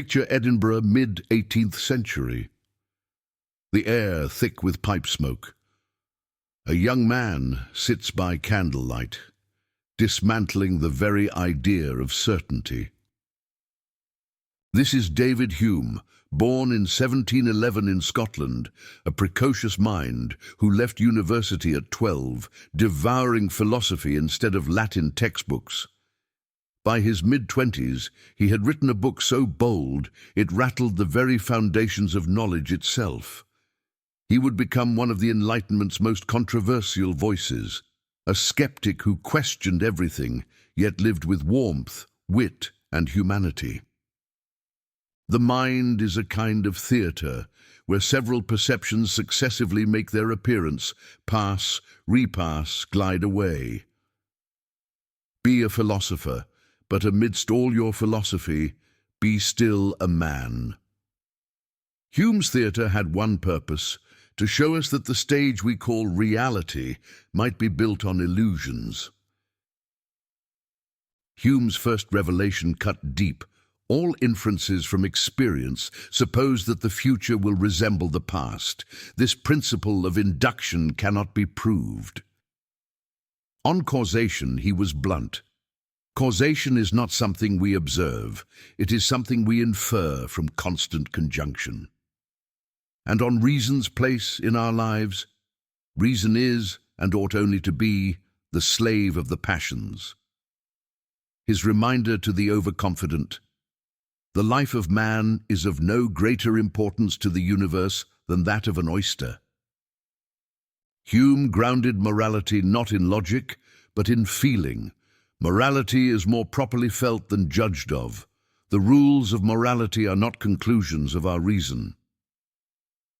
Picture Edinburgh, mid-18th century. The air thick with pipe smoke. A young man sits by candlelight, dismantling the very idea of certainty. This is David Hume, born in 1711 in Scotland, a precocious mind who left university at 12, devouring philosophy instead of Latin textbooks. By his mid-20s, he had written a book so bold it rattled the very foundations of knowledge itself. He would become one of the Enlightenment's most controversial voices, a skeptic who questioned everything, yet lived with warmth, wit, and humanity. The mind is a kind of theatre, where several perceptions successively make their appearance, pass, repass, glide away. Be a philosopher, but amidst all your philosophy, be still a man. Hume's theatre had one purpose: to show us that the stage we call reality might be built on illusions. Hume's first revelation cut deep. All inferences from experience suppose that the future will resemble the past. This principle of induction cannot be proved. On causation, he was blunt. Causation is not something we observe, it is something we infer from constant conjunction. And on reason's place in our lives, reason is, and ought only to be, the slave of the passions. His reminder to the overconfident: the life of man is of no greater importance to the universe than that of an oyster. Hume grounded morality not in logic, but in feeling. Morality is more properly felt than judged of. The rules of morality are not conclusions of our reason.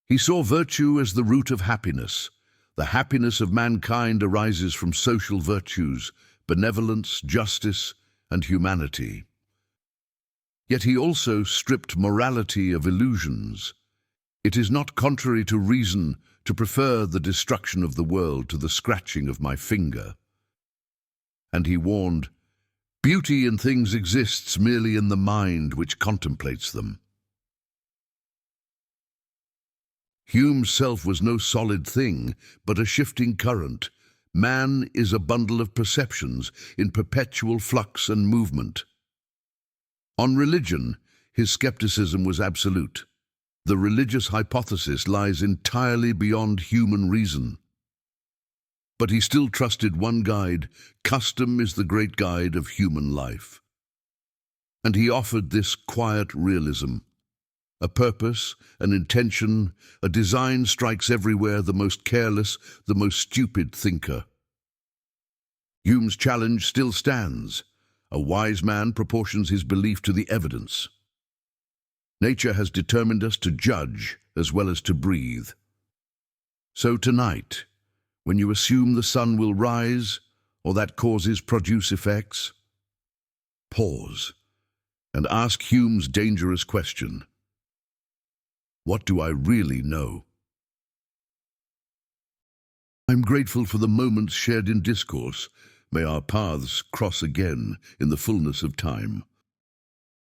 He saw virtue as the root of happiness. The happiness of mankind arises from social virtues, benevolence, justice, and humanity. Yet he also stripped morality of illusions. It is not contrary to reason to prefer the destruction of the world to the scratching of my finger. And he warned, beauty in things exists merely in the mind which contemplates them. Hume's self was no solid thing, but a shifting current. Man is a bundle of perceptions in perpetual flux and movement. On religion, his skepticism was absolute. The religious hypothesis lies entirely beyond human reason. But he still trusted one guide: custom is the great guide of human life. And he offered this quiet realism. A purpose, an intention, a design strikes everywhere the most careless, the most stupid thinker. Hume's challenge still stands. A wise man proportions his belief to the evidence. Nature has determined us to judge as well as to breathe. So tonight, when you assume the sun will rise, or that causes produce effects, pause and ask Hume's dangerous question: what do I really know? I'm grateful for the moments shared in discourse. May our paths cross again in the fullness of time.